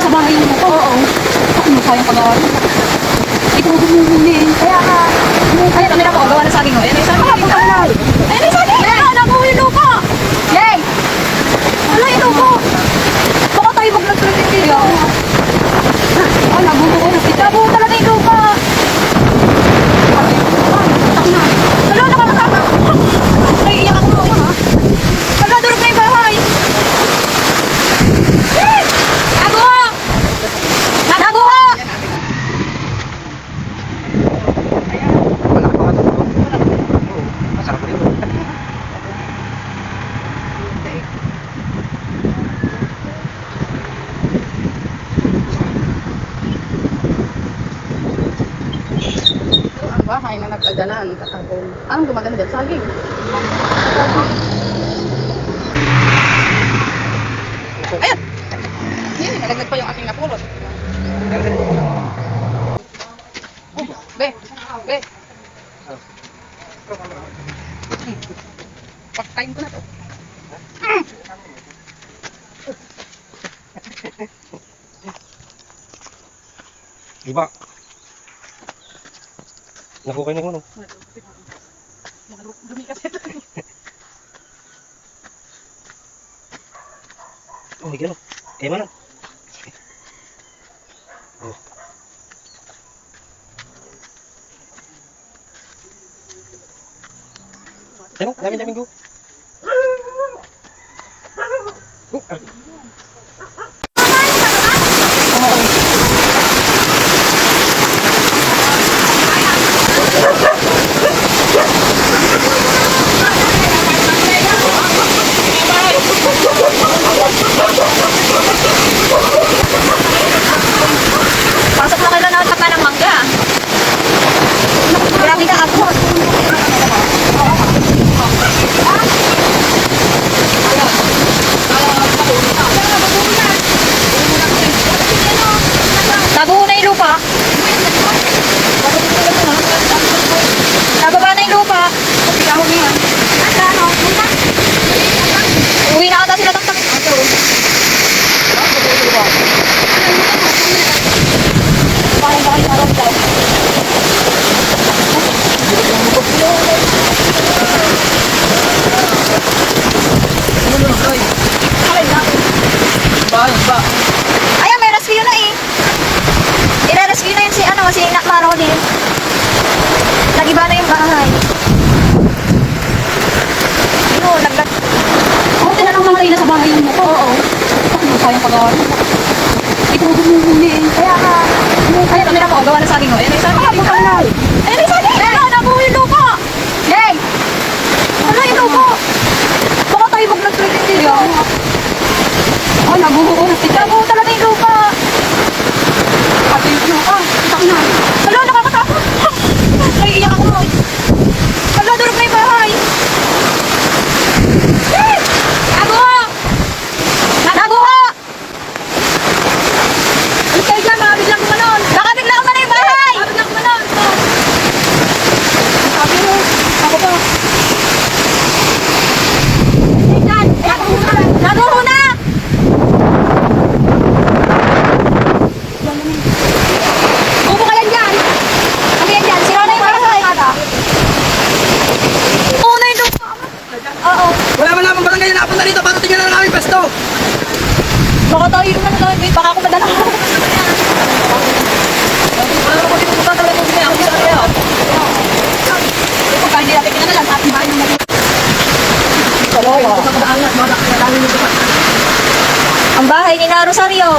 sa bahay mo. Oo. Ano kayang pagawa? Ikaw bumuli. Kaya ka. Kaya kami na po, gawa na saging mo. Ayan ay saging. Ayan ay saging. Ayan, nabuhay lupa. Yay! Wala yung lupa. Baka tayo mag-nagsulit. Ah, nabuhay na. Nabuhay talaga yung lupa. Wala, nakakasama. Naiiyak ako mo. Wala, durog na yung bahay. Nabuha! Nabuha! Masarap rin. Bahay na nagkaganaan, katagol. Anong gumagana dyan? Saging. Ayan! Yan, nalaglag pa yung aking napulot. Oh, be! Be! Pag-time ko na to. Diba? Nakukay na yung ano. Dumi kasi ito. Oh, higyan o. Eh, mana? Oh. Ano? Dami-daming go. Oh, ah. Pasok na kayo na naman ng mangga. Grabe ka ako. Nabuo na yung lupa. Nababa na yung lupa. Uwi na ata sila taktak. Ayan, may rescue na eh. I-rescue na yun si Nakmaro din. Nagiba na yung bahay. Ano, nagdat. Oo, tinanong namatay na sa bahay mo. Oo. Ano kayang pagawa? Ikaw bumuli. Kaya ka. Kaya kami na po, gawa na saging mo. Ayan ay saging. Ayan ay saging. Ayan, nabuhay yung lupa. Yay! Wala yung lupa. Baka tayo mag-nagsulit. Oh, nabuho. Nabuho talaga yung lupa. Pati yung lupa. Itak na. Wala, nakakatakot. Naiiyak ako mo. Wala, durog na yung bahay. Nabuho! Nabuho! Alis kayo dyan, baka biglang kumanon. Baka biglang kumanon yung bahay. Baka biglang kumanon. Sabi mo, ako pa. Nabuho na! Upo ka yan dyan. Ano yan dyan? Sira na yung bahay. Oo na yung lupa. Oo. Wala man naman barangay na napunta dito para tingnan na namin pesto. Baka tayo yung ano gawin. Wait, baka ako madala. Wala naman dito punta talaga kung hindi ako sa kaya. Kung hindi natin kinanalan, ating bahay naman. Ang bahay ni na Rosario.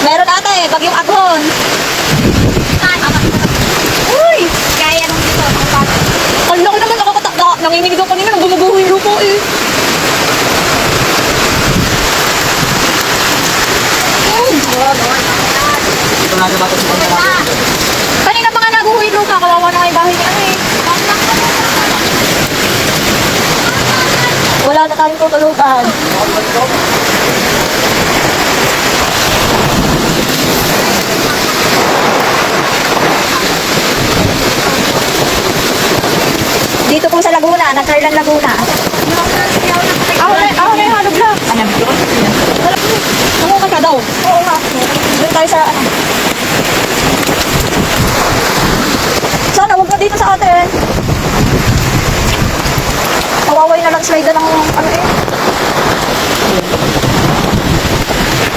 Meron ata eh, bagyong aghon. Uy! Kaya nung dito. Ang laki naman nakakatakda. Nanginginig ako kanina, nagbumabuho yung lupo eh. Ito nga ba ito sa pagkakataon? Kanina pa nga naguhuin lupa, kawawa na yung bahay ni ano eh. Wala na tayong tutulugan. Dito po sa Laguna, Nagcarlan Laguna. Ako na yung halog lang. Ano? Ano ka daw? Oo nga. Doon tayo sa ano. Sana huwag na dito sa atin. Kawaway na landslide na ng ano eh.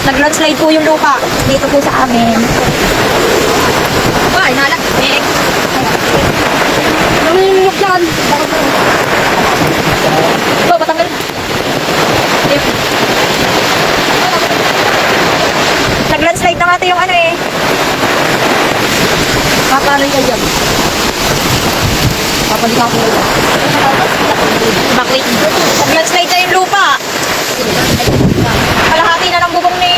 Nag-landslide po yung lupa. Dito po sa amin. Ay, nalag. Eh, Nanginginig yan. Ito, patanggal. Nag-landslide na nga yung ano eh. paparay ka dyan. Papalikan ko yun. Bakit? Nag-landslide na yung lupa. Kalahati na ng bubong ni...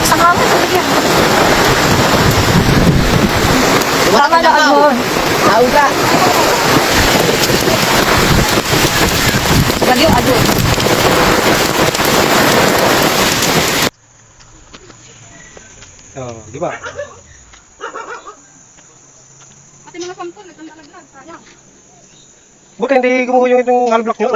Sa kama, sabi yan. Tama na agon. Nauga. Bagyo agon. Oh, di ba? Pati mga sampol, nagdalaglag. Sayang. Buti hindi gumuho yung itong halblock nyo.